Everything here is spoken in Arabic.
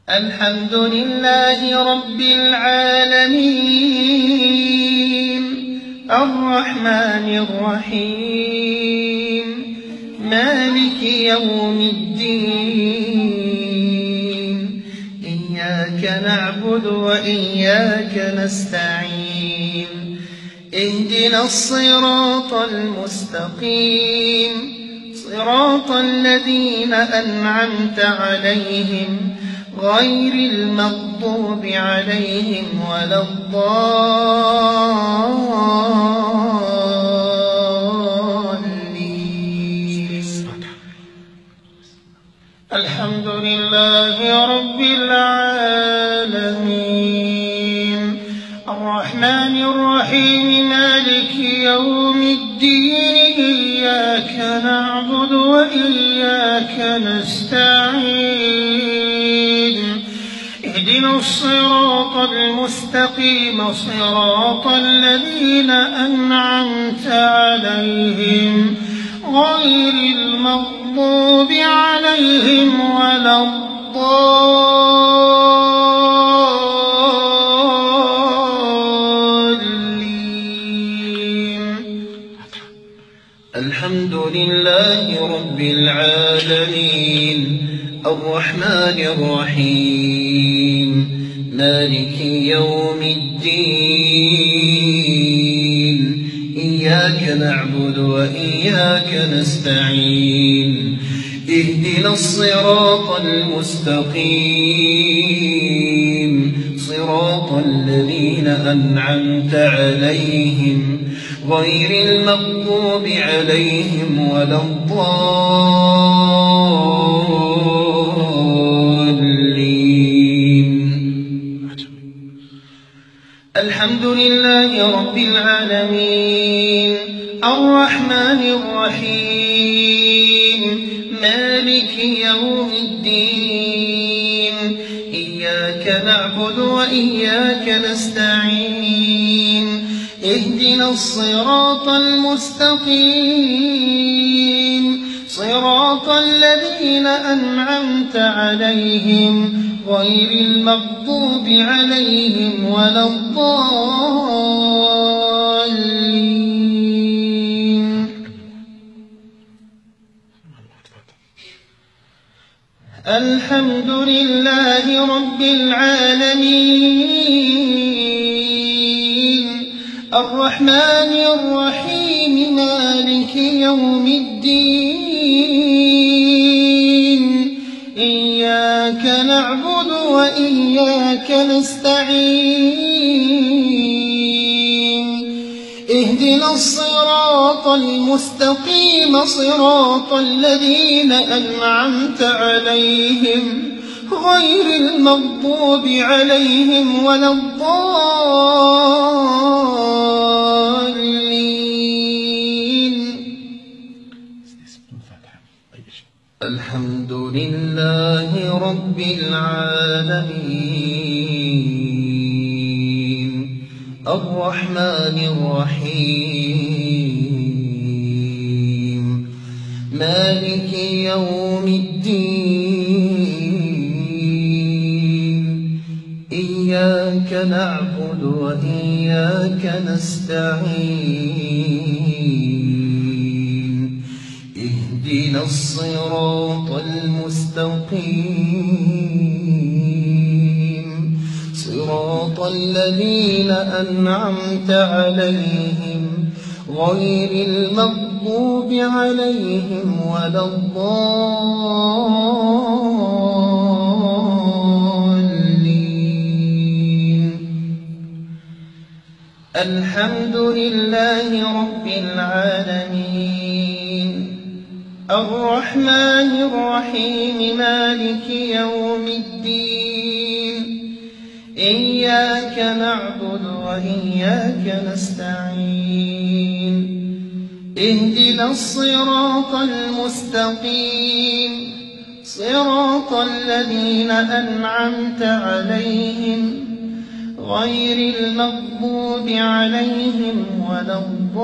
الحمد لله رب العالمين الرحمن الرحيم مالك يوم الدين إياك نعبد وإياك نستعين اهدنا الصراط المستقيم صراط الذين أنعمت عليهم غير المغضوب عليهم ولا الضالين. الحمد لله رب العالمين الرحمن الرحيم مالك يوم الدين إياك نعبد وإياك نستعين اهدنا الصراط المستقيم صراط الذين أنعمت عليهم غير المغضوب عليهم ولا الضالين. الحمد لله رب العالمين الرحمن الرحيم مالك يوم الدين إياك نعبد وإياك نستعين اهدنا الصراط المستقيم صراط الذين أنعمت عليهم غير المغضوب عليهم ولا الضالين. الحمد لله رب العالمين الرحمن الرحيم مالك يوم الدين إياك نعبد وإياك نستعين اهدنا الصراط المستقيم صراط الذين أنعمت عليهم غير المغضوب عليهم ولا الضالين. الحمد لله رب العالمين الرحمن الرحيم مالك يوم الدين إياك نعبد وإياك نستعين اهدنا الصراط المستقيم صراط الذين أنعمت عليهم غير المغضوب عليهم ولا الضالين. الحمد لله رب العالمين الرحمن الرحيم مالك يوم الدين إياك نعبد وإياك نستعين اهدنا الصراط المستقيم صراط الذين أنعمت عليهم غير المغضوب عليهم ولا الضالين. الحمد لله رب العالمين الرحمن الرحيم مالك يوم الدين إياك نعبد وإياك نستعين اهدنا الصراط المستقيم صراط الذين أنعمت عليهم غير المغضوب عليهم ولا الضالين.